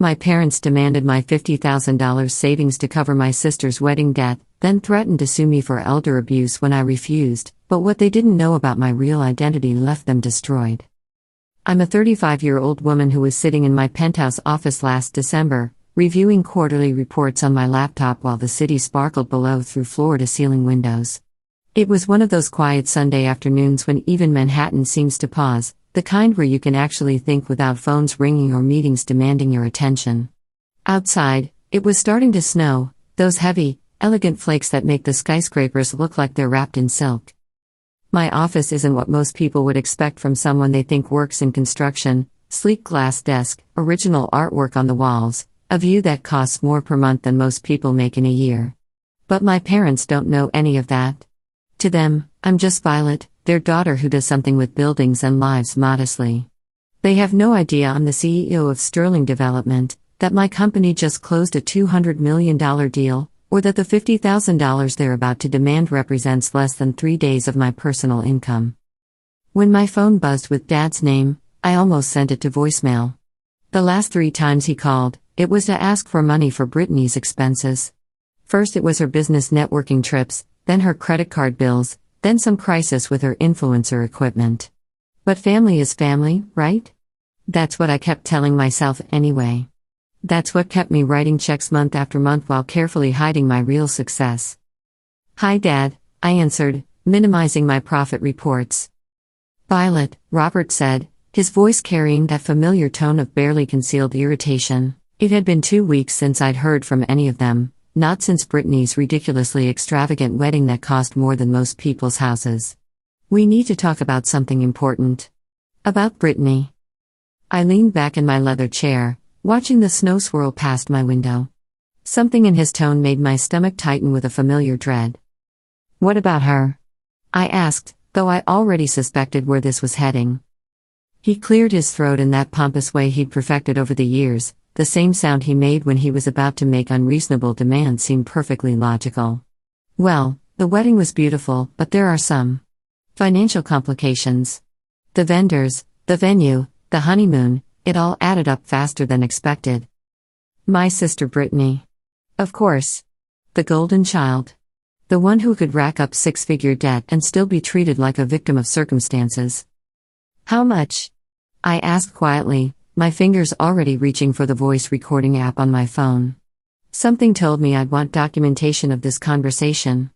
My parents demanded my $50,000 savings to cover my sister's wedding debt, then threatened to sue me for elder abuse when I refused, but what they didn't know about my real identity left them destroyed. I'm a 35-year-old woman who was sitting in my penthouse office last December, reviewing quarterly reports on my laptop while the city sparkled below through floor-to-ceiling windows. It was one of those quiet Sunday afternoons when even Manhattan seems to pause, the kind where you can actually think without phones ringing or meetings demanding your attention. Outside, it was starting to snow, those heavy, elegant flakes that make the skyscrapers look like they're wrapped in silk. My office isn't what most people would expect from someone they think works in construction: sleek glass desk, original artwork on the walls, a view that costs more per month than most people make in a year. But my parents don't know any of that. To them, I'm just Violet, their daughter who does something with buildings and lives modestly. They have no idea I'm the CEO of Sterling Development, that my company just closed a $200 million deal, or that the $50,000 they're about to demand represents less than 3 days of my personal income. When my phone buzzed with Dad's name, I almost sent it to voicemail. The last 3 times he called, it was to ask for money for Brittany's expenses. First it was her business networking trips, then her credit card bills, then some crisis with her influencer equipment. But family is family, right? That's what I kept telling myself anyway. That's what kept me writing checks month after month while carefully hiding my real success. "Hi Dad," I answered, minimizing my profit reports. "Violet," Robert said, his voice carrying that familiar tone of barely concealed irritation. It had been 2 weeks since I'd heard from any of them, not since Brittany's ridiculously extravagant wedding that cost more than most people's houses. "We need to talk about something important." "About Brittany." I leaned back in my leather chair, watching the snow swirl past my window. Something in his tone made my stomach tighten with a familiar dread. "What about her?" I asked, though I already suspected where this was heading. He cleared his throat in that pompous way he'd perfected over the years. The same sound he made when he was about to make unreasonable demands seemed perfectly logical. "Well, the wedding was beautiful, but there are some financial complications. The vendors, the venue, the honeymoon, it all added up faster than expected." "My sister Brittany. Of course. The golden child. The one who could rack up 6-figure debt and still be treated like a victim of circumstances." "How much?" I asked quietly, my fingers already reaching for the voice recording app on my phone. Something told me I'd want documentation of this conversation.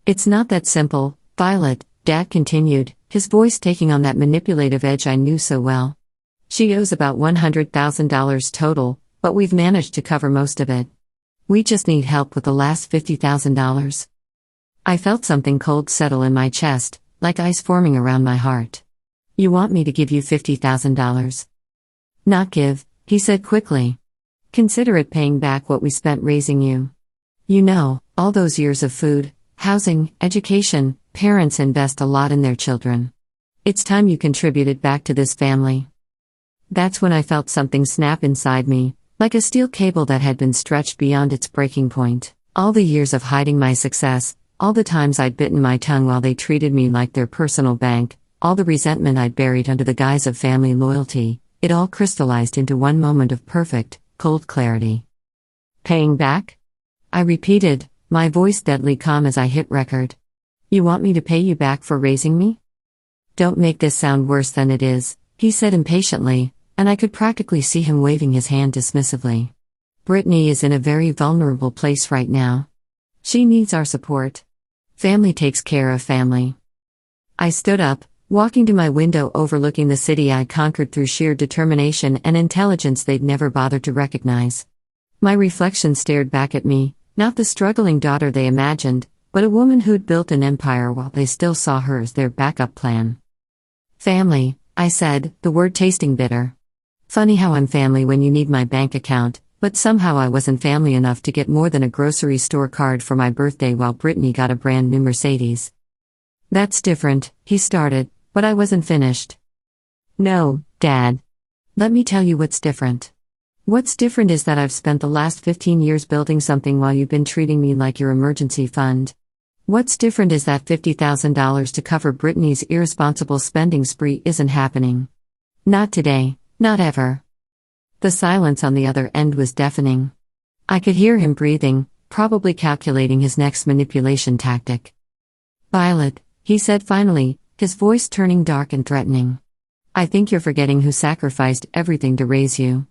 "It's not that simple, Violet," Dad continued, his voice taking on that manipulative edge I knew so well. "She owes about $100,000 total, but we've managed to cover most of it. We just need help with the last $50,000. I felt something cold settle in my chest, like ice forming around my heart. "You want me to give you $50,000? "Not give," he said quickly. "Consider it paying back what we spent raising you. You know, all those years of food, housing, education. Parents invest a lot in their children. It's time you contributed back to this family." That's when I felt something snap inside me, like a steel cable that had been stretched beyond its breaking point. All the years of hiding my success, all the times I'd bitten my tongue while they treated me like their personal bank, all the resentment I'd buried under the guise of family loyalty, it all crystallized into one moment of perfect, cold clarity. "Paying back?" I repeated, my voice deadly calm as I hit record. "You want me to pay you back for raising me?" "Don't make this sound worse than it is," he said impatiently, and I could practically see him waving his hand dismissively. "Brittany is in a very vulnerable place right now. She needs our support. Family takes care of family." I stood up, walking to my window overlooking the city I conquered through sheer determination and intelligence they'd never bothered to recognize. My reflection stared back at me, not the struggling daughter they imagined, but a woman who'd built an empire while they still saw her as their backup plan. "Family," I said, the word tasting bitter. "Funny how I'm family when you need my bank account, but somehow I wasn't family enough to get more than a grocery store card for my birthday while Brittany got a brand new Mercedes." "That's different," he started, but I wasn't finished. "No, Dad. Let me tell you what's different. What's different is that I've spent the last 15 years building something while you've been treating me like your emergency fund. What's different is that $50,000 to cover Brittany's irresponsible spending spree isn't happening. Not today, not ever." The silence on the other end was deafening. I could hear him breathing, probably calculating his next manipulation tactic. "Violet," he said finally, his voice turning dark and threatening. "I think you're forgetting who sacrificed everything to raise you.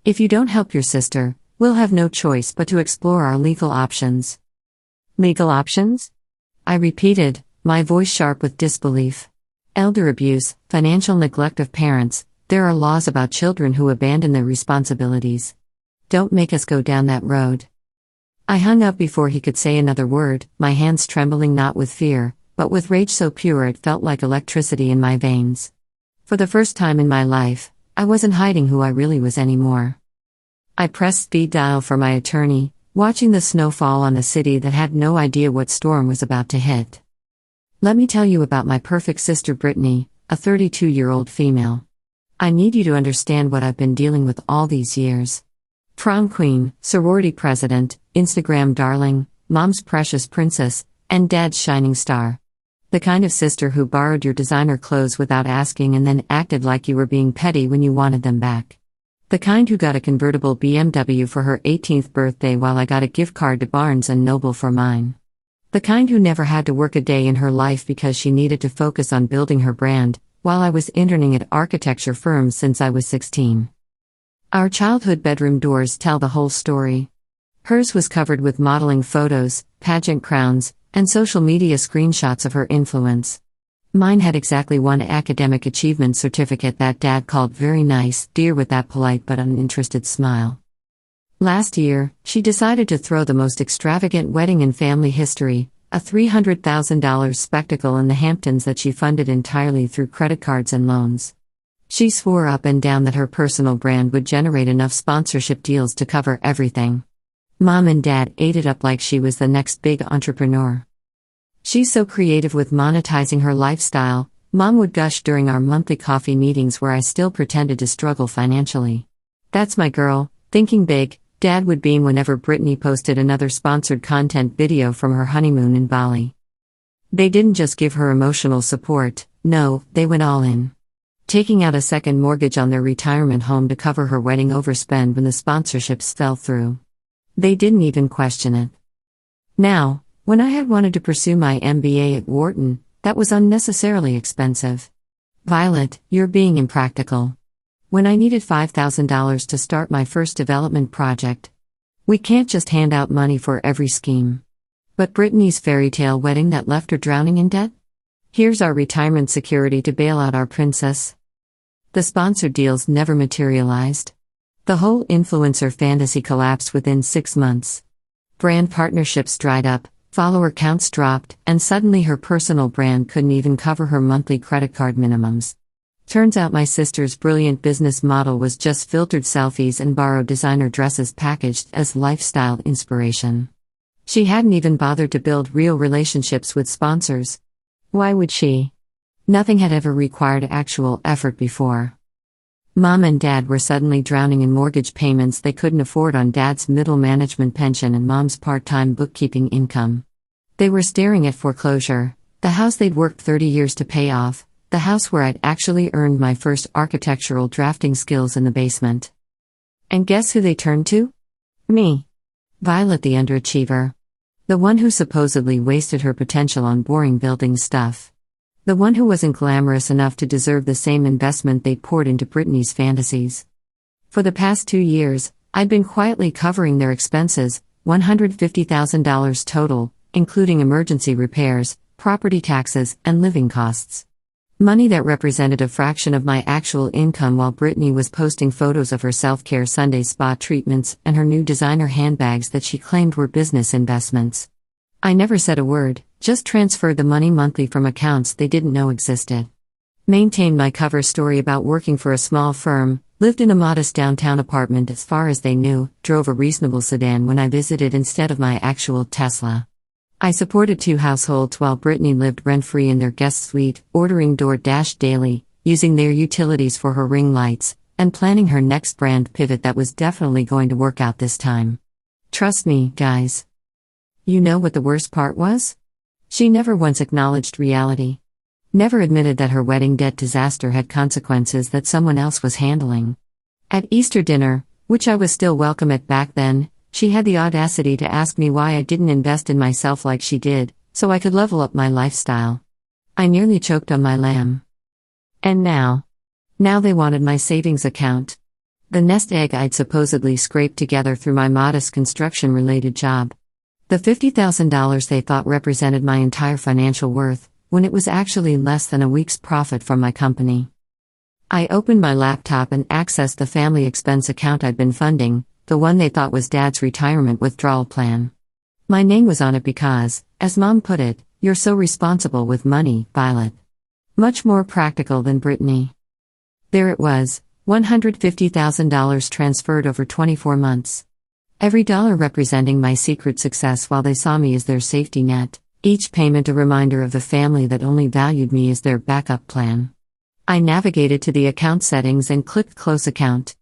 If you don't help your sister, we'll have no choice but to explore our legal options." "Legal options?" I repeated, my voice sharp with disbelief. "Elder abuse, financial neglect of parents, there are laws about children who abandon their responsibilities. Don't make us go down that road." I hung up before he could say another word, my hands trembling not with fear, but with rage so pure it felt like electricity in my veins. For the first time in my life, I wasn't hiding who I really was anymore. I pressed speed dial for my attorney, watching the snow fall on a city that had no idea what storm was about to hit. "Let me tell you about my perfect sister Brittany, a 32-year-old female. I need you to understand what I've been dealing with all these years. Prom queen, sorority president, Instagram darling, mom's precious princess, and dad's shining star. The kind of sister who borrowed your designer clothes without asking and then acted like you were being petty when you wanted them back. The kind who got a convertible BMW for her 18th birthday while I got a gift card to Barnes & Noble for mine. The kind who never had to work a day in her life because she needed to focus on building her brand, while I was interning at architecture firms since I was 16. Our childhood bedroom doors tell the whole story. Hers was covered with modeling photos, pageant crowns, and social media screenshots of her influence. Mine had exactly one academic achievement certificate that Dad called very nice, dear with that polite but uninterested smile. Last year, she decided to throw the most extravagant wedding in family history, a $300,000 spectacle in the Hamptons that she funded entirely through credit cards and loans. She swore up and down that her personal brand would generate enough sponsorship deals to cover everything. Mom and Dad ate it up like she was the next big entrepreneur. She's so creative with monetizing her lifestyle, Mom would gush during our monthly coffee meetings where I still pretended to struggle financially. "That's my girl, thinking big," Dad would beam whenever Brittany posted another sponsored content video from her honeymoon in Bali. They didn't just give her emotional support, no, they went all in. Taking out a second mortgage on their retirement home to cover her wedding overspend when the sponsorships fell through. They didn't even question it. Now, when I had wanted to pursue my MBA at Wharton, that was unnecessarily expensive. "Violet, you're being impractical. When I needed $5,000 to start my first development project. We can't just hand out money for every scheme." But Brittany's fairy tale wedding that left her drowning in debt? "Here's our retirement security to bail out our princess." The sponsored deals never materialized. The whole influencer fantasy collapsed within 6 months. Brand partnerships dried up, follower counts dropped, and suddenly her personal brand couldn't even cover her monthly credit card minimums. Turns out my sister's brilliant business model was just filtered selfies and borrowed designer dresses packaged as lifestyle inspiration. She hadn't even bothered to build real relationships with sponsors. Why would she? Nothing had ever required actual effort before. Mom and Dad were suddenly drowning in mortgage payments they couldn't afford on Dad's middle management pension and Mom's part-time bookkeeping income. They were staring at foreclosure, the house they'd worked 30 years to pay off, the house where I'd actually earned my first architectural drafting skills in the basement. And guess who they turned to? Me. Violet the underachiever. The one who supposedly wasted her potential on boring building stuff. The one who wasn't glamorous enough to deserve the same investment they poured into Brittany's fantasies. For the past 2 years, I'd been quietly covering their expenses, $150,000 total, including emergency repairs, property taxes, and living costs. Money that represented a fraction of my actual income while Brittany was posting photos of her self-care Sunday spa treatments and her new designer handbags that she claimed were business investments. I never said a word, just transferred the money monthly from accounts they didn't know existed. Maintained my cover story about working for a small firm, lived in a modest downtown apartment as far as they knew, drove a reasonable sedan when I visited instead of my actual Tesla. I supported 2 households while Brittany lived rent-free in their guest suite, ordering DoorDash daily, using their utilities for her ring lights, and planning her next brand pivot that was definitely going to work out this time. Trust me, guys. You know what the worst part was? She never once acknowledged reality. Never admitted that her wedding debt disaster had consequences that someone else was handling. At Easter dinner, which I was still welcome at back then, she had the audacity to ask me why I didn't invest in myself like she did, so I could level up my lifestyle. I nearly choked on my lamb. And now they wanted my savings account. The nest egg I'd supposedly scraped together through my modest construction-related job. The $50,000 they thought represented my entire financial worth, when it was actually less than a week's profit from my company. I opened my laptop and accessed the family expense account I'd been funding, the one they thought was Dad's retirement withdrawal plan. My name was on it because, as Mom put it, "You're so responsible with money, Violet." Much more practical than Brittany. There it was, $150,000 transferred over 24 months. Every dollar representing my secret success while they saw me as their safety net, each payment a reminder of the family that only valued me as their backup plan. I navigated to the account settings and clicked Close Account.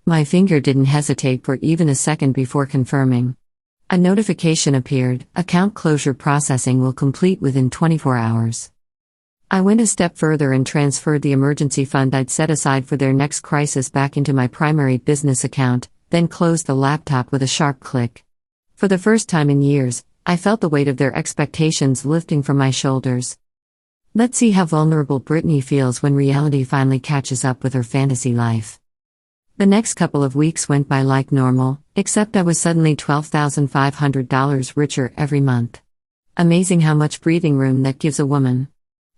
My finger didn't hesitate for even a second before confirming. A notification appeared, "Account closure processing will complete within 24 hours." I went a step further and transferred the emergency fund I'd set aside for their next crisis back into my primary business account, then closed the laptop with a sharp click. For the first time in years, I felt the weight of their expectations lifting from my shoulders. Let's see how vulnerable Brittany feels when reality finally catches up with her fantasy life. The next couple of weeks went by like normal, except I was suddenly $12,500 richer every month. Amazing how much breathing room that gives a woman.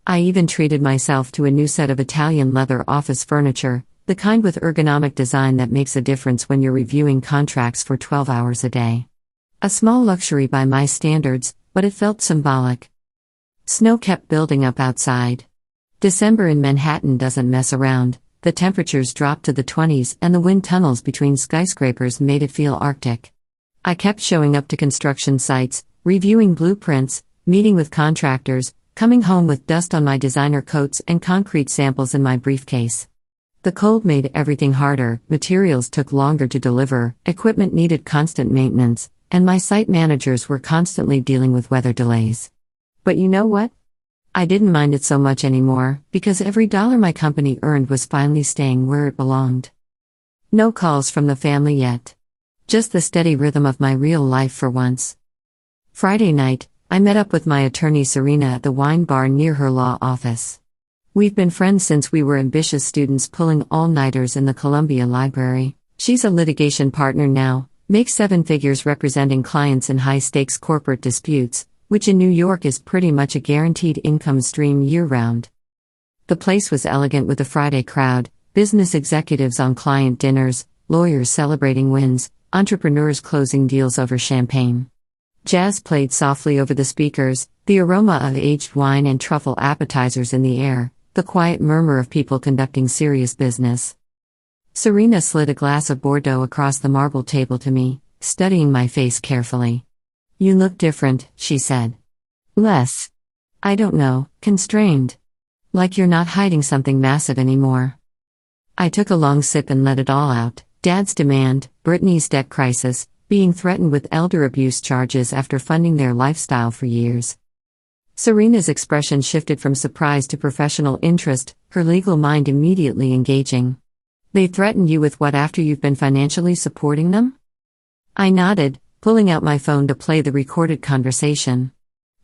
I even treated myself to a new set of Italian leather office furniture, the kind with ergonomic design that makes a difference when you're reviewing contracts for 12 hours a day. A small luxury by my standards, but it felt symbolic. Snow kept building up outside. December in Manhattan doesn't mess around. The temperatures dropped to the 20s and the wind tunnels between skyscrapers made it feel Arctic. I kept showing up to construction sites, reviewing blueprints, meeting with contractors, coming home with dust on my designer coats and concrete samples in my briefcase. The cold made everything harder, materials took longer to deliver, equipment needed constant maintenance, and my site managers were constantly dealing with weather delays. But you know what? I didn't mind it so much anymore, because every dollar my company earned was finally staying where it belonged. No calls from the family yet. Just the steady rhythm of my real life for once. Friday night, I met up with my attorney Serena at the wine bar near her law office. We've been friends since we were ambitious students pulling all-nighters in the Columbia Library. She's a litigation partner now, makes 7 figures representing clients in high-stakes corporate disputes, which in New York is pretty much a guaranteed income stream year-round. The place was elegant with a Friday crowd, business executives on client dinners, lawyers celebrating wins, entrepreneurs closing deals over champagne. Jazz played softly over the speakers, the aroma of aged wine and truffle appetizers in the air, the quiet murmur of people conducting serious business. Serena slid a glass of Bordeaux across the marble table to me, studying my face carefully. "You look different," she said. "Less. I don't know, constrained. Like you're not hiding something massive anymore." I took a long sip and let it all out. Dad's demand, Brittany's debt crisis, being threatened with elder abuse charges after funding their lifestyle for years. Serena's expression shifted from surprise to professional interest, her legal mind immediately engaging. "They threatened you with what after you've been financially supporting them?" I nodded, pulling out my phone to play the recorded conversation.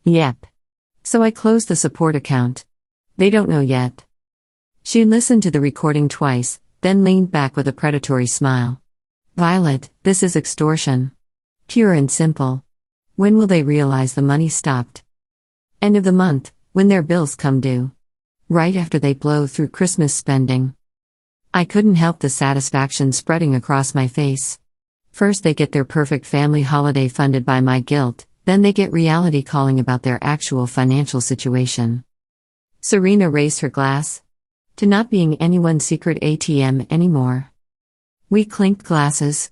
"Yep. So I closed the support account. They don't know yet." She listened to the recording twice, then leaned back with a predatory smile. "Violet, this is extortion. Pure and simple. When will they realize the money stopped? End of the month, when their bills come due. Right after they blow through Christmas spending." I couldn't help the satisfaction spreading across my face. First they get their perfect family holiday funded by my guilt, then they get reality calling about their actual financial situation. Serena raised her glass. To not being anyone's secret ATM anymore. We clinked glasses.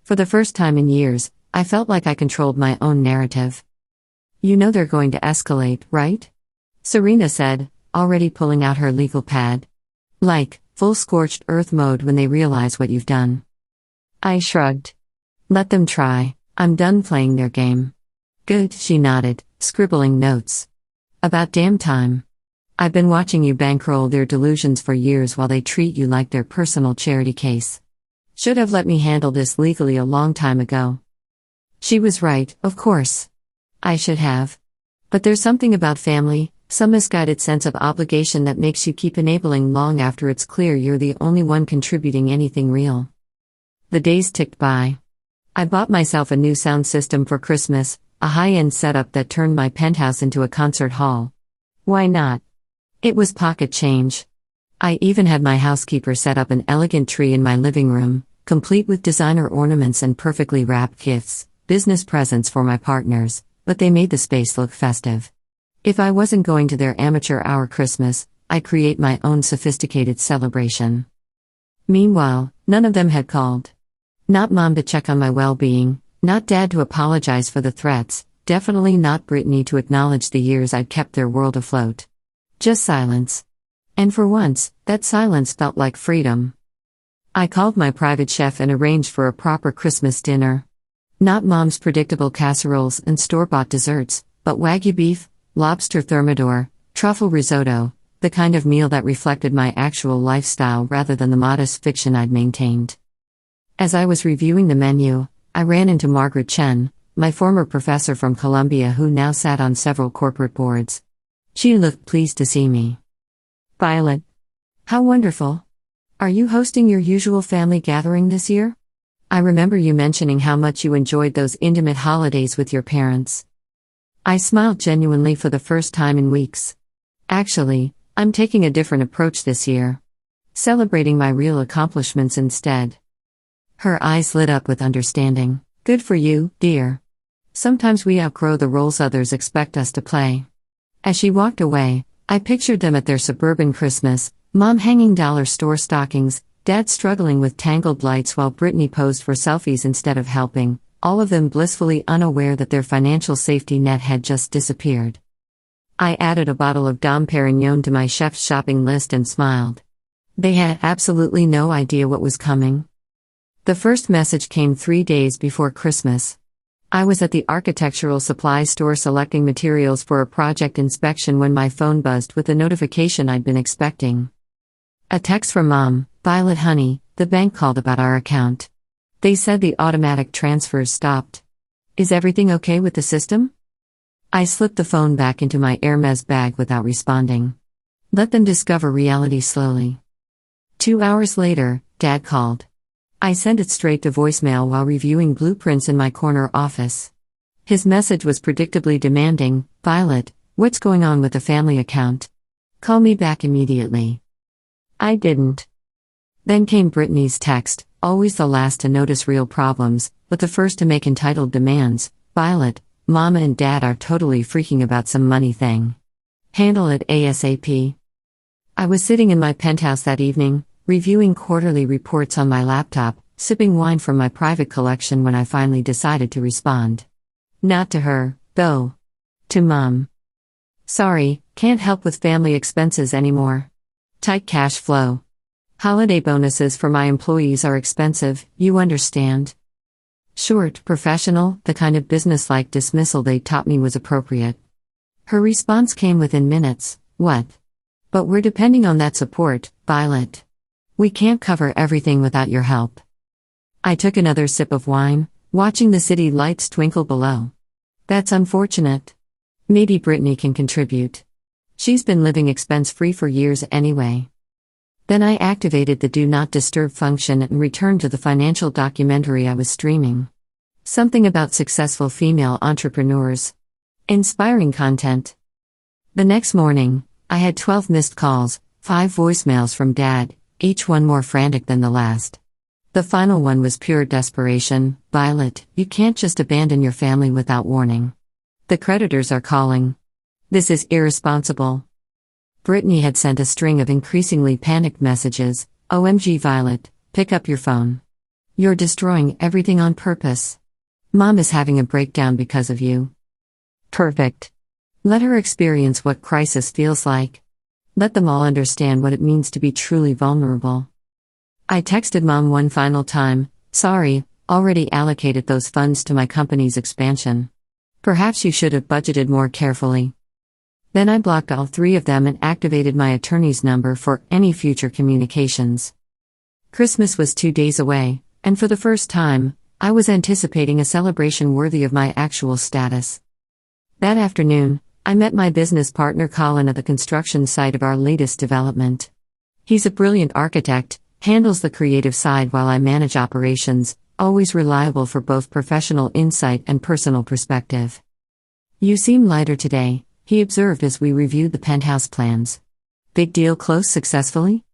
For the first time in years, I felt like I controlled my own narrative. "You know they're going to escalate, right?" Serena said, already pulling out her legal pad. "Like, full scorched earth mode when they realize what you've done." I shrugged. "Let them try. I'm done playing their game." "Good," she nodded, scribbling notes. "About damn time. I've been watching you bankroll their delusions for years while they treat you like their personal charity case." Should have let me handle this legally a long time ago. She was right, of course. I should have. But there's something about family, some misguided sense of obligation that makes you keep enabling long after it's clear you're the only one contributing anything real. The days ticked by. I bought myself a new sound system for Christmas, a high-end setup that turned my penthouse into a concert hall. Why not? It was pocket change. I even had my housekeeper set up an elegant tree in my living room, complete with designer ornaments and perfectly wrapped gifts, business presents for my partners, but they made the space look festive. If I wasn't going to their amateur hour Christmas, I'd create my own sophisticated celebration. Meanwhile, none of them had called. Not Mom to check on my well-being, not Dad to apologize for the threats, definitely not Brittany to acknowledge the years I'd kept their world afloat. Just silence. And for once, that silence felt like freedom. I called my private chef and arranged for a proper Christmas dinner. Not Mom's predictable casseroles and store-bought desserts, but Wagyu beef, lobster thermidor, truffle risotto, the kind of meal that reflected my actual lifestyle rather than the modest fiction I'd maintained. As I was reviewing the menu, I ran into Margaret Chen, my former professor from Columbia who now sat on several corporate boards. She looked pleased to see me. Violet. How wonderful. Are you hosting your usual family gathering this year? I remember you mentioning how much you enjoyed those intimate holidays with your parents. I smiled genuinely for the first time in weeks. Actually, I'm taking a different approach this year. Celebrating my real accomplishments instead. Her eyes lit up with understanding. Good for you, dear. Sometimes we outgrow the roles others expect us to play. As she walked away, I pictured them at their suburban Christmas, Mom hanging dollar store stockings, Dad struggling with tangled lights while Brittany posed for selfies instead of helping, all of them blissfully unaware that their financial safety net had just disappeared. I added a bottle of Dom Perignon to my chef's shopping list and smiled. They had absolutely no idea what was coming. The first message came 3 days before Christmas. I was at the architectural supply store selecting materials for a project inspection when my phone buzzed with the notification I'd been expecting. A text from Mom. Violet honey, the bank called about our account. They said the automatic transfers stopped. Is everything okay with the system? I slipped the phone back into my Hermes bag without responding. Let them discover reality slowly. 2 hours later, Dad called. I sent it straight to voicemail while reviewing blueprints in my corner office. His message was predictably demanding, Violet, what's going on with the family account? Call me back immediately. I didn't. Then came Brittany's text, always the last to notice real problems, but the first to make entitled demands. Violet, Mama and Dad are totally freaking about some money thing. Handle it ASAP. I was sitting in my penthouse that evening, reviewing quarterly reports on my laptop, sipping wine from my private collection when I finally decided to respond. Not to her, though. To Mom. Sorry, can't help with family expenses anymore. Tight cash flow. Holiday bonuses for my employees are expensive, you understand. Short, professional, the kind of business-like dismissal they taught me was appropriate. Her response came within minutes. What? But we're depending on that support, Violet. We can't cover everything without your help. I took another sip of wine, watching the city lights twinkle below. That's unfortunate. Maybe Brittany can contribute. She's been living expense-free for years anyway. Then I activated the Do Not Disturb function and returned to the financial documentary I was streaming. Something about successful female entrepreneurs. Inspiring content. The next morning, I had 12 missed calls, 5 voicemails from Dad, each one more frantic than the last. The final one was pure desperation. Violet, you can't just abandon your family without warning. The creditors are calling. This is irresponsible. Brittany had sent a string of increasingly panicked messages. OMG Violet, pick up your phone. You're destroying everything on purpose. Mom is having a breakdown because of you. Perfect. Let her experience what crisis feels like. Let them all understand what it means to be truly vulnerable. I texted Mom one final time, sorry, already allocated those funds to my company's expansion. Perhaps you should have budgeted more carefully. Then I blocked all 3 of them and activated my attorney's number for any future communications. Christmas was 2 days away, And for the first time, I was anticipating a celebration worthy of my actual status. That afternoon, I met my business partner Colin at the construction site of our latest development. He's a brilliant architect, handles the creative side while I manage operations, always reliable for both professional insight and personal perspective. "You seem lighter today," he observed as we reviewed the penthouse plans. "Big deal closed successfully?"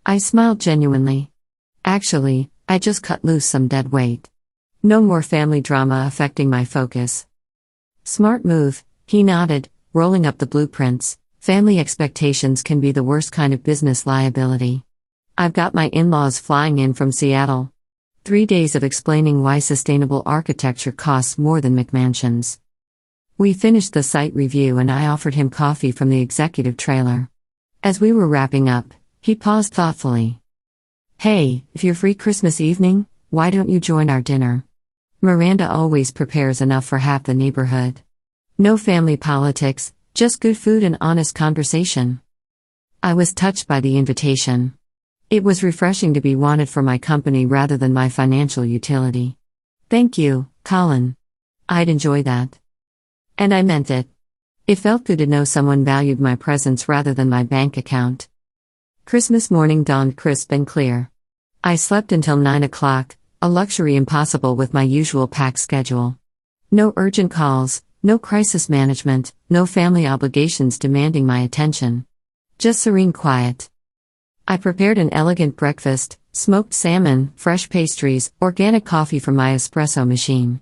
I smiled genuinely. "Actually, I just cut loose some dead weight. No more family drama affecting my focus." "Smart move," he nodded, rolling up the blueprints. "Family expectations can be the worst kind of business liability. I've got my in-laws flying in from Seattle. 3 days of explaining why sustainable architecture costs more than McMansions." We finished the site review and I offered him coffee from the executive trailer. As we were wrapping up, he paused thoughtfully. "Hey, if you're free Christmas evening, why don't you join our dinner? Miranda always prepares enough for half the neighborhood. No family politics, just good food and honest conversation." I was touched by the invitation. It was refreshing to be wanted for my company rather than my financial utility. "Thank you, Colin. I'd enjoy that." And I meant it. It felt good to know someone valued my presence rather than my bank account. Christmas morning dawned crisp and clear. I slept until 9 o'clock, a luxury impossible with my usual packed schedule. No urgent calls, no crisis management, no family obligations demanding my attention. Just serene quiet. I prepared an elegant breakfast, smoked salmon, fresh pastries, organic coffee from my espresso machine.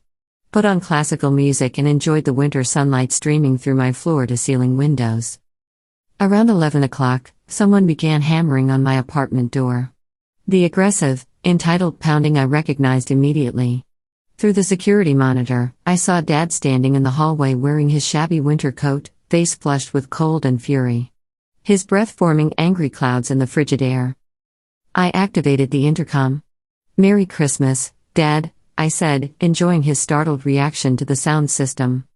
Put on classical music and enjoyed the winter sunlight streaming through my floor-to-ceiling windows. Around 11 o'clock, someone began hammering on my apartment door. The aggressive, entitled pounding I recognized immediately. Through the security monitor, I saw Dad standing in the hallway wearing his shabby winter coat, face flushed with cold and fury. His breath forming angry clouds in the frigid air. I activated the intercom. "Merry Christmas, Dad," I said, enjoying his startled reaction to the sound system.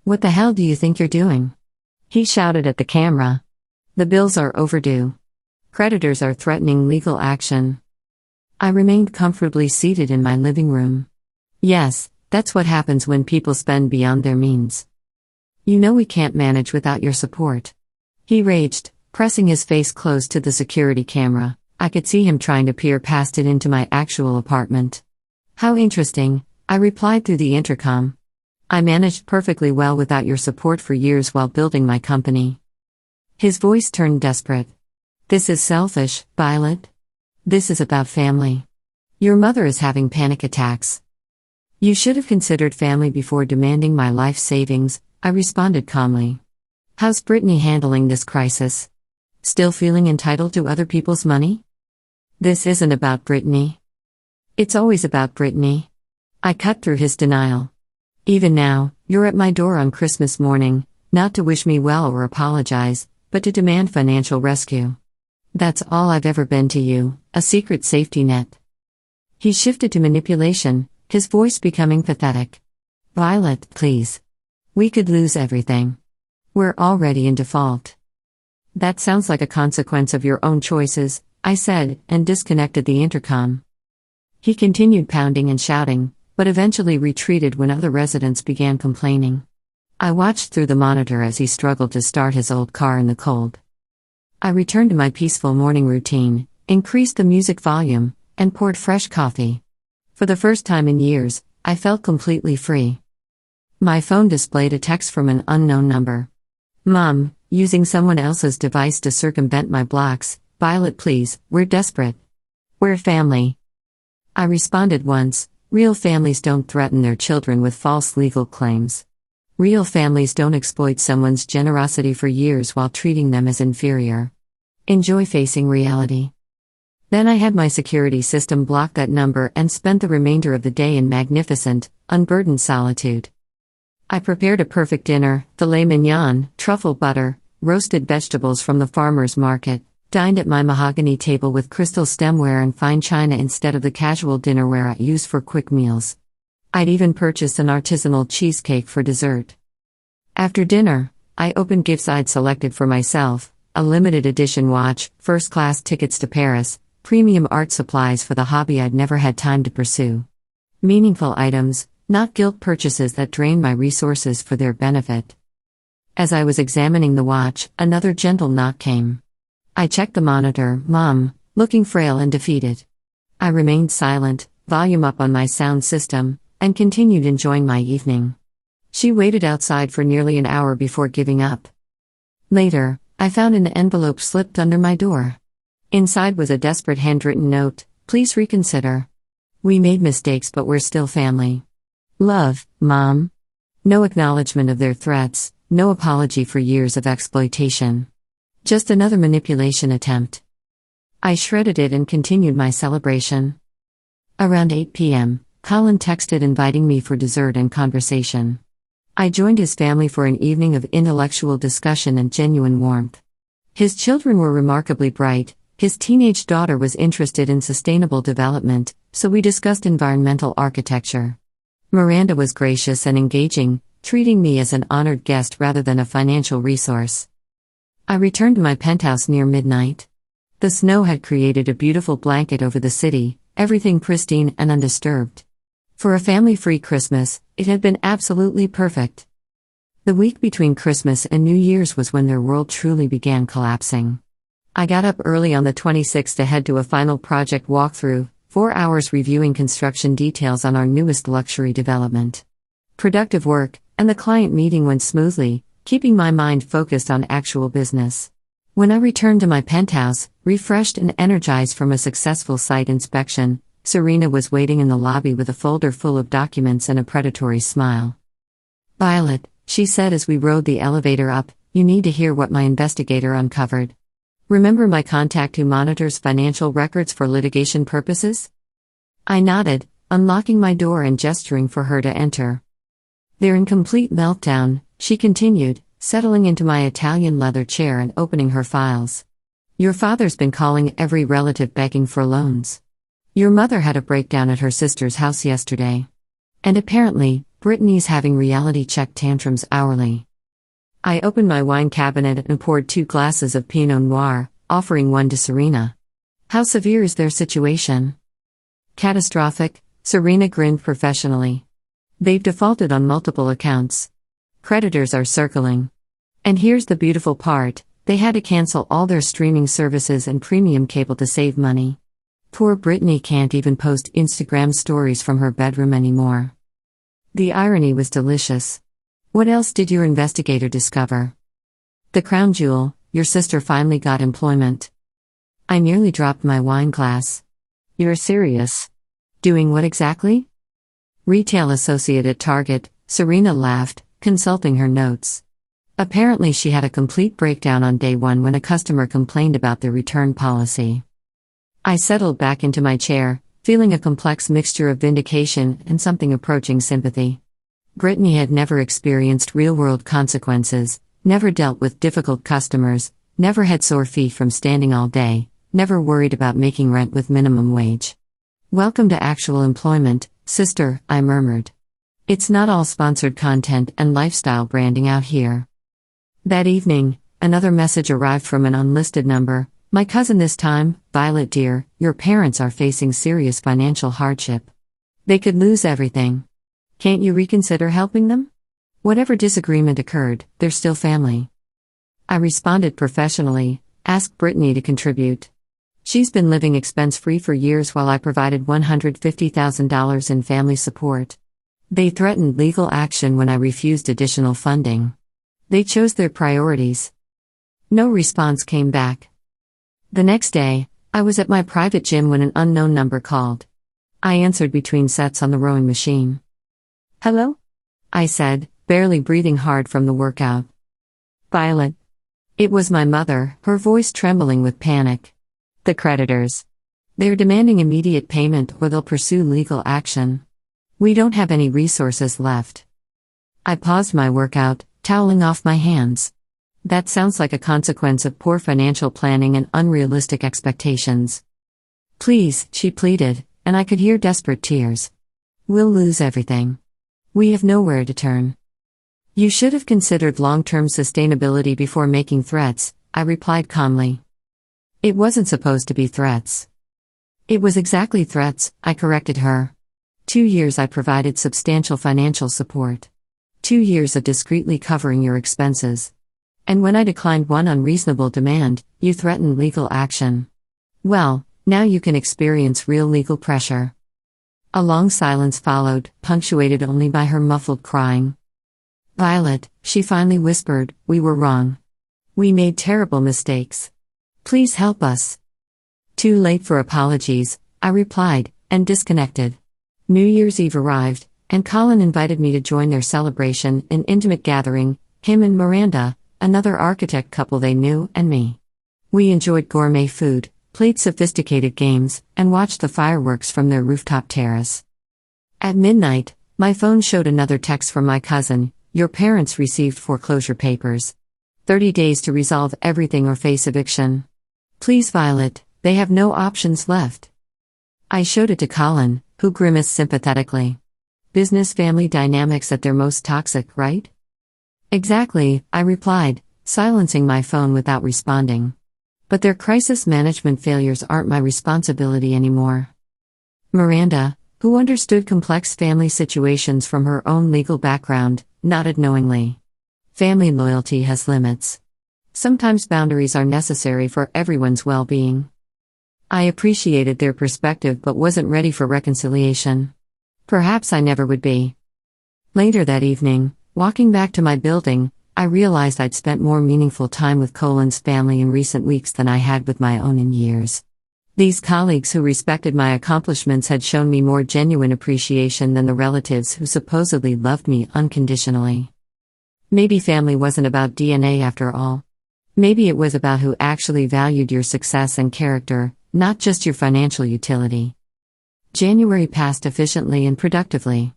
"What the hell do you think you're doing?" he shouted at the camera. "The bills are overdue. Creditors are threatening legal action." I remained comfortably seated in my living room. Yes, that's what happens when people spend beyond their means. "You know we can't manage without your support," he raged, pressing his face close to the security camera. I could see him trying to peer past it into my actual apartment. "How interesting," I replied through the intercom. "I managed perfectly well without your support for years while building my company." His voice turned desperate. "This is selfish, Violet. This is about family. Your mother is having panic attacks. You should have considered family before demanding my life savings," I responded calmly. "How's Brittany handling this crisis? Still feeling entitled to other people's money?" "This isn't about Brittany. It's always about Brittany." I cut through his denial. "Even now, you're at my door on Christmas morning, not to wish me well or apologize, but to demand financial rescue. That's all I've ever been to you, a secret safety net." He shifted to manipulation, his voice becoming pathetic. "Violet, please. We could lose everything. We're already in default." "That sounds like a consequence of your own choices," I said, and disconnected the intercom. He continued pounding and shouting, but eventually retreated when other residents began complaining. I watched through the monitor as he struggled to start his old car in the cold. I returned to my peaceful morning routine, increased the music volume, and poured fresh coffee. For the first time in years, I felt completely free. My phone displayed a text from an unknown number. "Mom, using someone else's device to circumvent my blocks. Violet, please, we're desperate. We're family." I responded once, "Real families don't threaten their children with false legal claims. Real families don't exploit someone's generosity for years while treating them as inferior. Enjoy facing reality." Then I had my security system block that number and spent the remainder of the day in magnificent, unburdened solitude. I prepared a perfect dinner: filet mignon, truffle butter, roasted vegetables from the farmer's market, dined at my mahogany table with crystal stemware and fine china instead of the casual dinnerware I use for quick meals. I'd even purchased an artisanal cheesecake for dessert. After dinner, I opened gifts I'd selected for myself: a limited edition watch, first-class tickets to Paris, premium art supplies for the hobby I'd never had time to pursue. Meaningful items, not guilt purchases that drained my resources for their benefit. As I was examining the watch, another gentle knock came. I checked the monitor, Mom, looking frail and defeated. I remained silent, volume up on my sound system, and continued enjoying my evening. She waited outside for nearly an hour before giving up. Later, I found an envelope slipped under my door. Inside was a desperate handwritten note, "Please reconsider. We made mistakes but we're still family. Love, Mom." No acknowledgement of their threats, no apology for years of exploitation. Just another manipulation attempt. I shredded it and continued my celebration. Around 8 p.m., Colin texted inviting me for dessert and conversation. I joined his family for an evening of intellectual discussion and genuine warmth. His children were remarkably bright, his teenage daughter was interested in sustainable development, so we discussed environmental architecture. Miranda was gracious and engaging, treating me as an honored guest rather than a financial resource. I returned to my penthouse near midnight. The snow had created a beautiful blanket over the city, everything pristine and undisturbed. For a family-free Christmas, it had been absolutely perfect. The week between Christmas and New Year's was when their world truly began collapsing. I got up early on the 26th to head to a final project walkthrough, 4 hours reviewing construction details on our newest luxury development. Productive work, and the client meeting went smoothly, keeping my mind focused on actual business. When I returned to my penthouse, refreshed and energized from a successful site inspection, Serena was waiting in the lobby with a folder full of documents and a predatory smile. "Violet," she said as we rode the elevator up, "you need to hear what my investigator uncovered. Remember my contact who monitors financial records for litigation purposes?" I nodded, unlocking my door and gesturing for her to enter. "They're in complete meltdown," she continued, settling into my Italian leather chair and opening her files. "Your father's been calling every relative begging for loans. Your mother had a breakdown at her sister's house yesterday. And apparently, Brittany's having reality check tantrums hourly." I opened my wine cabinet and poured 2 glasses of Pinot Noir, offering one to Serena. "How severe is their situation?" "Catastrophic," Serena grinned professionally. "They've defaulted on multiple accounts. Creditors are circling. And here's the beautiful part, they had to cancel all their streaming services and premium cable to save money. Poor Brittany can't even post Instagram stories from her bedroom anymore." The irony was delicious. "What else did your investigator discover?" "The crown jewel, your sister finally got employment." I nearly dropped my wine glass. "You're serious? Doing what exactly?" "Retail associate at Target," Serena laughed, consulting her notes. Apparently she had a complete breakdown on day 1 when a customer complained about their return policy. I settled back into my chair, feeling a complex mixture of vindication and something approaching sympathy. Brittany had never experienced real-world consequences, never dealt with difficult customers, never had sore feet from standing all day, never worried about making rent with minimum wage. "Welcome to actual employment, sister," I murmured. "It's not all sponsored content and lifestyle branding out here." That evening, another message arrived from an unlisted number. "My cousin this time, Violet dear, your parents are facing serious financial hardship. They could lose everything. Can't you reconsider helping them? Whatever disagreement occurred, they're still family." I responded professionally, "Ask Brittany to contribute. She's been living expense-free for years while I provided $150,000 in family support. They threatened legal action when I refused additional funding. They chose their priorities." No response came back. The next day, I was at my private gym when an unknown number called. I answered between sets on the rowing machine. "Hello?" I said, barely breathing hard from the workout. "Violet." It was my mother, her voice trembling with panic. "The creditors. They're demanding immediate payment or they'll pursue legal action. We don't have any resources left." I paused my workout, toweling off my hands. That sounds like a consequence of poor financial planning and unrealistic expectations. "Please," she pleaded, and I could hear desperate tears. "We'll lose everything. We have nowhere to turn." "You should have considered long-term sustainability before making threats," I replied calmly. "It wasn't supposed to be threats. It was exactly threats, I corrected her. 2 years I provided substantial financial support. 2 years of discreetly covering your expenses. And when I declined one unreasonable demand, you threatened legal action. Well, now you can experience real legal pressure. A long silence followed, punctuated only by her muffled crying. Violet, she finally whispered, we were wrong. We made terrible mistakes. Please help us. Too late for apologies, I replied, and disconnected. New Year's Eve arrived, and Colin invited me to join their celebration, an intimate gathering, him and Miranda, another architect couple they knew, and me. We enjoyed gourmet food, played sophisticated games, and watched the fireworks from their rooftop terrace. At midnight, my phone showed another text from my cousin, your parents received foreclosure papers. 30 days to resolve everything or face eviction. Please Violet, they have no options left. I showed it to Colin, who grimaced sympathetically. Business-family dynamics at their most toxic, right? Exactly, I replied, silencing my phone without responding. But their crisis management failures aren't my responsibility anymore. Miranda, who understood complex family situations from her own legal background, nodded knowingly. Family loyalty has limits. Sometimes boundaries are necessary for everyone's well-being. I appreciated their perspective but wasn't ready for reconciliation. Perhaps I never would be. Later that evening, walking back to my building, I realized I'd spent more meaningful time with Colin's family in recent weeks than I had with my own in years. These colleagues who respected my accomplishments had shown me more genuine appreciation than the relatives who supposedly loved me unconditionally. Maybe family wasn't about DNA after all. Maybe it was about who actually valued your success and character, not just your financial utility. January passed efficiently and productively.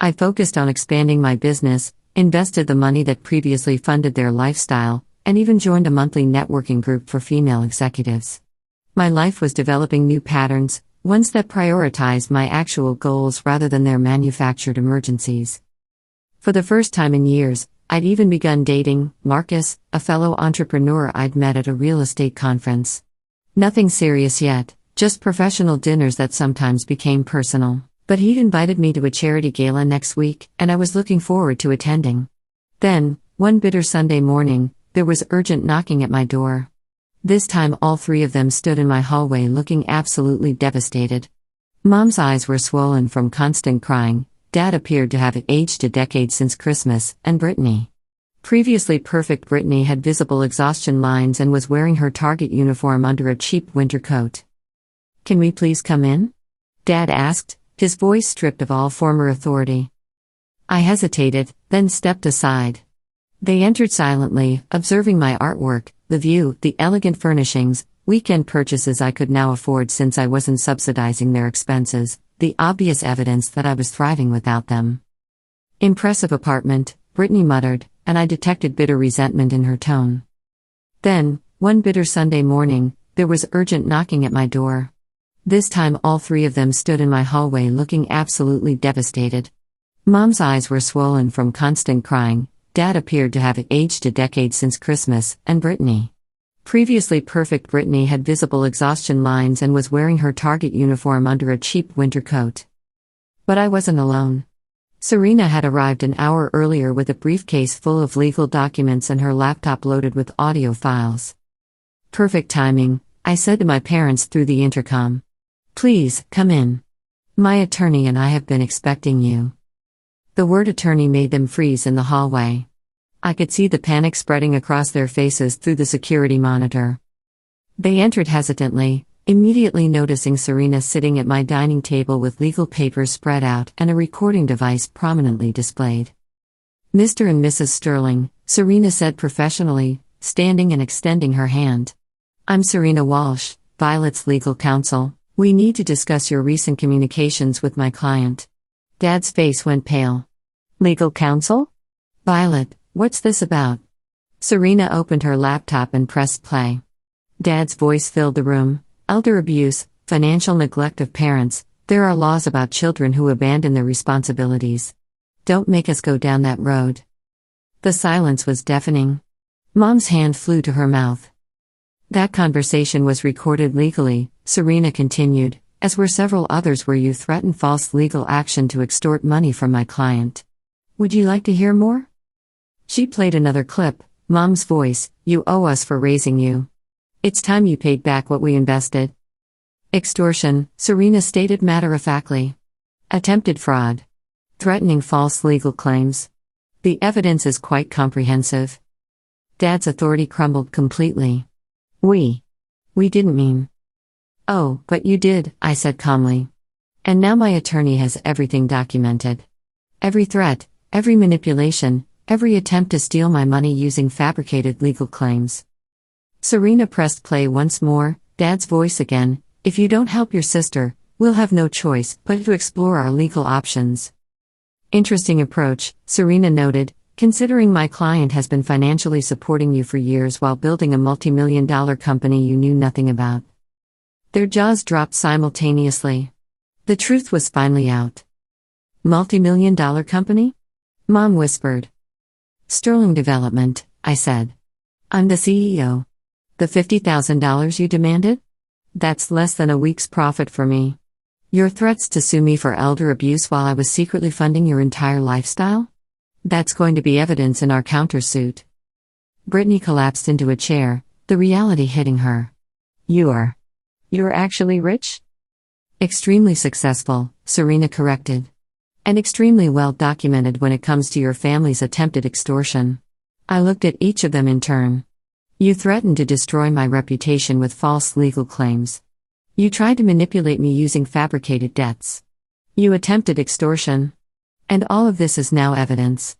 I focused on expanding my business, invested the money that previously funded their lifestyle, and even joined a monthly networking group for female executives. My life was developing new patterns, ones that prioritized my actual goals rather than their manufactured emergencies. For the first time in years, I'd even begun dating Marcus, a fellow entrepreneur I'd met at a real estate conference. Nothing serious yet, just professional dinners that sometimes became personal. But he'd invited me to a charity gala next week, and I was looking forward to attending. Then, one bitter Sunday morning, there was urgent knocking at my door. This time all three of them stood in my hallway looking absolutely devastated. Mom's eyes were swollen from constant crying, Dad appeared to have aged a decade since Christmas, and Brittany. Previously perfect Brittany had visible exhaustion lines and was wearing her Target uniform under a cheap winter coat. Can we please come in? Dad asked, his voice stripped of all former authority. I hesitated, then stepped aside. They entered silently, observing my artwork, the view, the elegant furnishings, weekend purchases I could now afford since I wasn't subsidizing their expenses, the obvious evidence that I was thriving without them. Impressive apartment, Brittany muttered, and I detected bitter resentment in her tone. Then, one bitter Sunday morning, there was urgent knocking at my door. This time all three of them stood in my hallway looking absolutely devastated. Mom's eyes were swollen from constant crying, Dad appeared to have aged a decade since Christmas, and Brittany. Previously perfect Brittany had visible exhaustion lines and was wearing her Target uniform under a cheap winter coat. But I wasn't alone. Serena had arrived an hour earlier with a briefcase full of legal documents and her laptop loaded with audio files. Perfect timing, I said to my parents through the intercom. Please, come in. My attorney and I have been expecting you. The word attorney made them freeze in the hallway. I could see the panic spreading across their faces through the security monitor. They entered hesitantly, immediately noticing Serena sitting at my dining table with legal papers spread out and a recording device prominently displayed. Mr. and Mrs. Sterling, Serena said professionally, standing and extending her hand. I'm Serena Walsh, Violet's legal counsel. We need to discuss your recent communications with my client. Dad's face went pale. Legal counsel? Violet, what's this about? Serena opened her laptop and pressed play. Dad's voice filled the room. Elder abuse, financial neglect of parents, there are laws about children who abandon their responsibilities. Don't make us go down that road. The silence was deafening. Mom's hand flew to her mouth. That conversation was recorded legally, Serena continued. as were several others where you threatened false legal action to extort money from my client. Would you like to hear more? She played another clip, Mom's voice, "You owe us for raising you. It's time you paid back what we invested." Extortion, Serena stated matter-of-factly. Attempted fraud. Threatening false legal claims. The evidence is quite comprehensive. Dad's authority crumbled completely. We didn't mean. "Oh, but you did," I said calmly. "And now my attorney has everything documented. Every threat, every manipulation, every attempt to steal my money using fabricated legal claims." Serena pressed play once more, Dad's voice again, "If you don't help your sister, we'll have no choice but to explore our legal options." Interesting approach, Serena noted, considering my client has been financially supporting you for years while building a multi-million-dollar company you knew nothing about. Their jaws dropped simultaneously. The truth was finally out. Multi-million-dollar company? Mom whispered. Sterling Development, I said. I'm the CEO. The $50,000 you demanded? That's less than a week's profit for me. Your threats to sue me for elder abuse while I was secretly funding your entire lifestyle? That's going to be evidence in our countersuit. Brittany collapsed into a chair, the reality hitting her. You're actually rich? Extremely successful, Serena corrected. And extremely well documented when it comes to your family's attempted extortion. I looked at each of them in turn. You threatened to destroy my reputation with false legal claims. You tried to manipulate me using fabricated debts. You attempted extortion. And all of this is now evidence.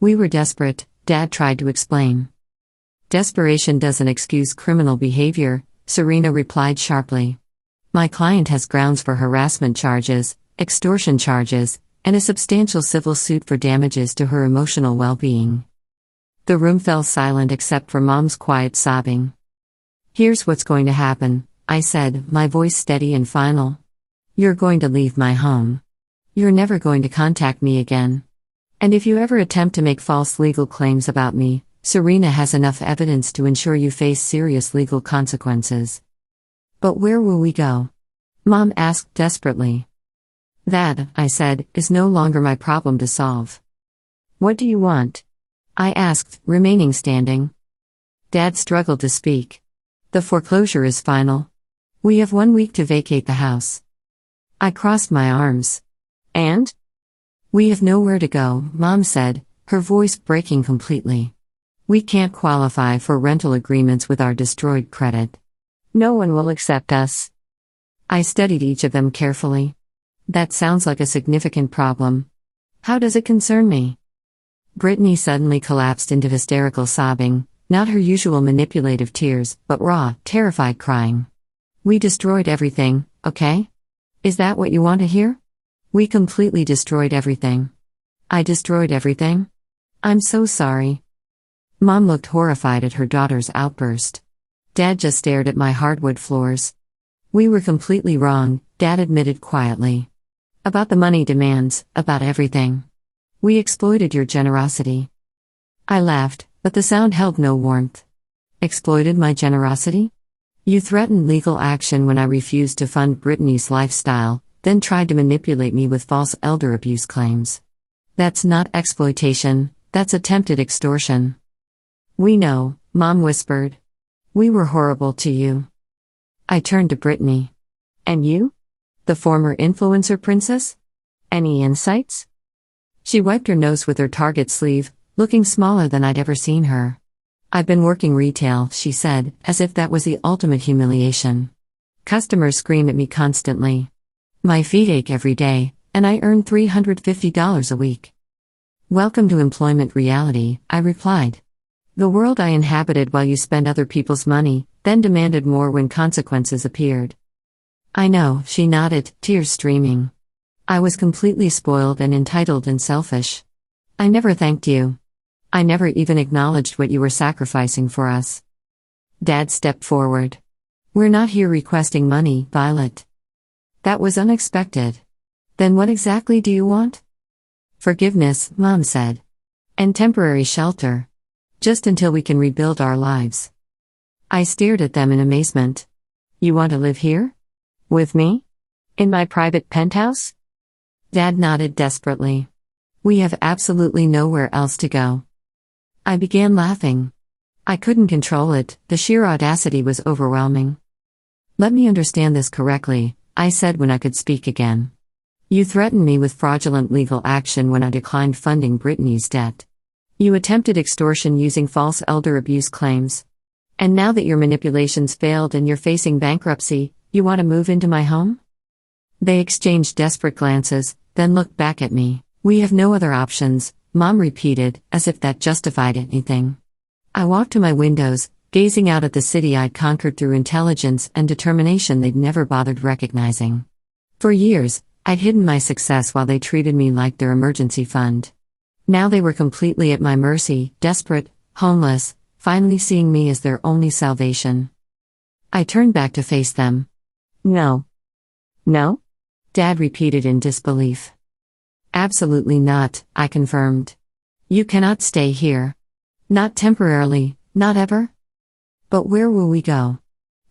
We were desperate, Dad tried to explain. Desperation doesn't excuse criminal behavior, Serena replied sharply. My client has grounds for harassment charges, extortion charges, and a substantial civil suit for damages to her emotional well-being. The room fell silent except for Mom's quiet sobbing. Here's what's going to happen, I said, my voice steady and final. You're going to leave my home. You're never going to contact me again. And if you ever attempt to make false legal claims about me, Serena has enough evidence to ensure you face serious legal consequences. But where will we go? Mom asked desperately. That, I said, is no longer my problem to solve. What do you want? I asked, remaining standing. Dad struggled to speak. The foreclosure is final. We have 1 week to vacate the house. I crossed my arms. And? We have nowhere to go, Mom said, her voice breaking completely. We can't qualify for rental agreements with our destroyed credit. No one will accept us. I studied each of them carefully. That sounds like a significant problem. How does it concern me? Brittany suddenly collapsed into hysterical sobbing, not her usual manipulative tears, but raw, terrified crying. We destroyed everything, okay? Is that what you want to hear? We completely destroyed everything. I destroyed everything? I'm so sorry. Mom looked horrified at her daughter's outburst. Dad just stared at my hardwood floors. We were completely wrong, Dad admitted quietly. About the money demands, about everything. We exploited your generosity. I laughed, but the sound held no warmth. Exploited my generosity? You threatened legal action when I refused to fund Brittany's lifestyle, then tried to manipulate me with false elder abuse claims. That's not exploitation, that's attempted extortion. We know, Mom whispered. We were horrible to you. I turned to Brittany. And you? The former influencer princess? Any insights? She wiped her nose with her Target sleeve, looking smaller than I'd ever seen her. I've been working retail, she said, as if that was the ultimate humiliation. Customers scream at me constantly. My feet ache every day, and I earn $350 a week. Welcome to employment reality, I replied. The world I inhabited while you spent other people's money, then demanded more when consequences appeared. I know, she nodded, tears streaming. I was completely spoiled and entitled and selfish. I never thanked you. I never even acknowledged what you were sacrificing for us. Dad stepped forward. We're not here requesting money, Violet. That was unexpected. Then what exactly do you want? Forgiveness, Mom said. And temporary shelter. Just until we can rebuild our lives. I stared at them in amazement. You want to live here? With me? In my private penthouse? Dad nodded desperately. We have absolutely nowhere else to go. I began laughing. I couldn't control it, the sheer audacity was overwhelming. Let me understand this correctly, I said when I could speak again. You threatened me with fraudulent legal action when I declined funding Brittany's debt. You attempted extortion using false elder abuse claims. And now that your manipulations failed and you're facing bankruptcy, you want to move into my home? They exchanged desperate glances, then looked back at me. We have no other options, Mom repeated, as if that justified anything. I walked to my windows, gazing out at the city I'd conquered through intelligence and determination they'd never bothered recognizing. For years, I'd hidden my success while they treated me like their emergency fund. Now they were completely at my mercy, desperate, homeless, finally seeing me as their only salvation. I turned back to face them. No. No? Dad repeated in disbelief. Absolutely not, I confirmed. You cannot stay here. Not temporarily, not ever? But where will we go?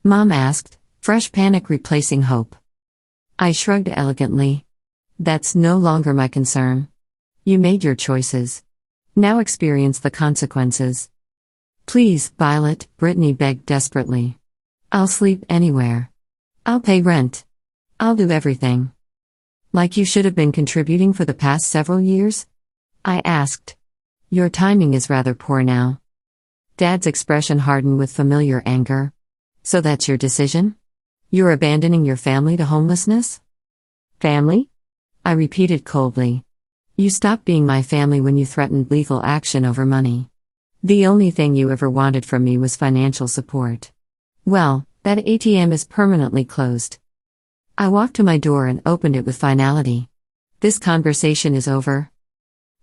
Mom asked, fresh panic replacing hope. I shrugged elegantly. That's no longer my concern. You made your choices. Now experience the consequences. Please, Violet, Brittany begged desperately. I'll sleep anywhere. I'll pay rent. I'll do everything. Like you should have been contributing for the past several years? I asked. Your timing is rather poor now. Dad's expression hardened with familiar anger. So that's your decision? You're abandoning your family to homelessness? Family? I repeated coldly. You stopped being my family when you threatened legal action over money. The only thing you ever wanted from me was financial support. Well, that ATM is permanently closed. I walked to my door and opened it with finality. This conversation is over.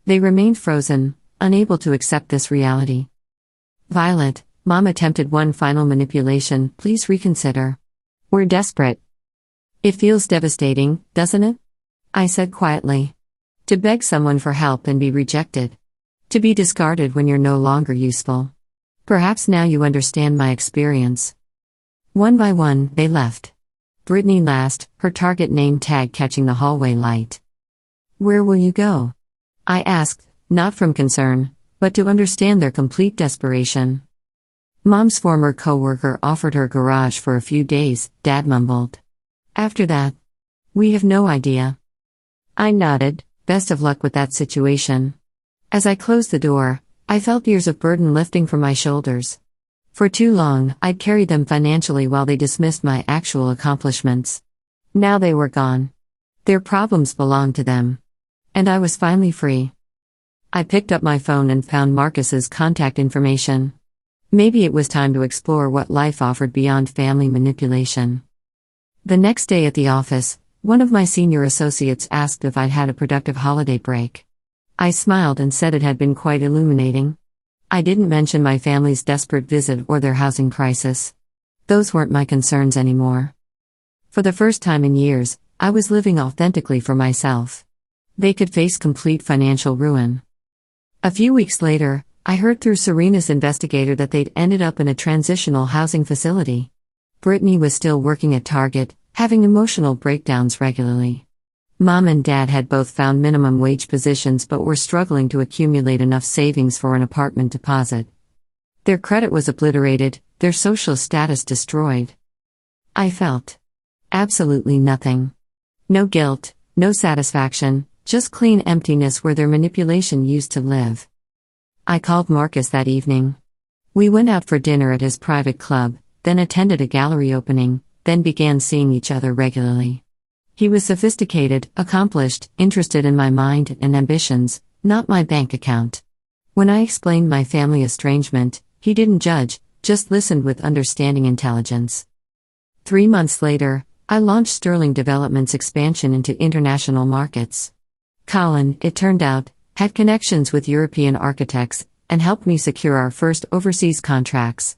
They remained frozen, unable to accept this reality. Violet, Mom attempted one final manipulation, please reconsider. We're desperate. It feels devastating, doesn't it? I said quietly. To beg someone for help and be rejected. To be discarded when you're no longer useful. Perhaps now you understand my experience. One by one, they left. Brittany last, her target name tag catching the hallway light. Where will you go? I asked, not from concern, but to understand their complete desperation. Mom's former coworker offered her garage for a few days, Dad mumbled. After that, we have no idea. I nodded, best of luck with that situation. As I closed the door, I felt years of burden lifting from my shoulders. For too long, I'd carried them financially while they dismissed my actual accomplishments. Now they were gone. Their problems belonged to them. And I was finally free. I picked up my phone and found Marcus's contact information. Maybe it was time to explore what life offered beyond family manipulation. The next day at the office, one of my senior associates asked if I'd had a productive holiday break. I smiled and said it had been quite illuminating. I didn't mention my family's desperate visit or their housing crisis. Those weren't my concerns anymore. For the first time in years, I was living authentically for myself. They could face complete financial ruin. A few weeks later, I heard through Serena's investigator that they'd ended up in a transitional housing facility. Brittany was still working at Target, having emotional breakdowns regularly. Mom and Dad had both found minimum wage positions but were struggling to accumulate enough savings for an apartment deposit. Their credit was obliterated, their social status destroyed. I felt absolutely nothing. No guilt, no satisfaction, just clean emptiness where their manipulation used to live. I called Marcus that evening. We went out for dinner at his private club, then attended a gallery opening, then began seeing each other regularly. He was sophisticated, accomplished, interested in my mind and ambitions, not my bank account. When I explained my family estrangement, he didn't judge, just listened with understanding intelligence. 3 months later, I launched Sterling Development's expansion into international markets. Colin, it turned out, had connections with European architects, and helped me secure our first overseas contracts.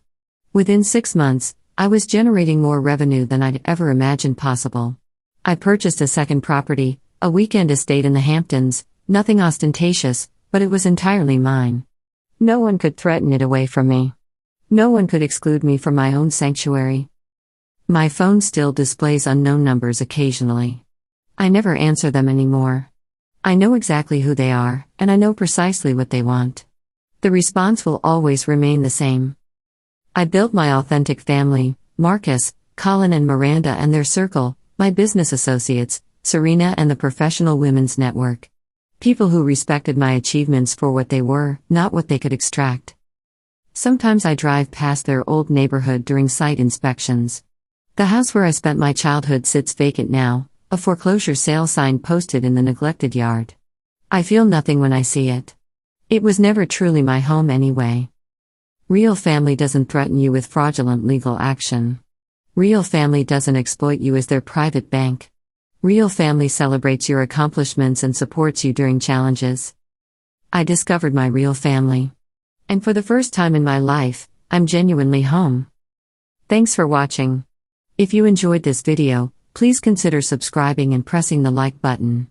Within 6 months, I was generating more revenue than I'd ever imagined possible. I purchased a second property, a weekend estate in the Hamptons, nothing ostentatious, but it was entirely mine. No one could threaten it away from me. No one could exclude me from my own sanctuary. My phone still displays unknown numbers occasionally. I never answer them anymore. I know exactly who they are, and I know precisely what they want. The response will always remain the same. I built my authentic family: Marcus, Colin and Miranda and their circle, my business associates, Serena and the Professional Women's Network. People who respected my achievements for what they were, not what they could extract. Sometimes I drive past their old neighborhood during site inspections. The house where I spent my childhood sits vacant now, a foreclosure sale sign posted in the neglected yard. I feel nothing when I see it. It was never truly my home anyway. Real family doesn't threaten you with fraudulent legal action. Real family doesn't exploit you as their private bank. Real family celebrates your accomplishments and supports you during challenges. I discovered my real family. And for the first time in my life, I'm genuinely home. Thanks for watching. If you enjoyed this video, please consider subscribing and pressing the like button.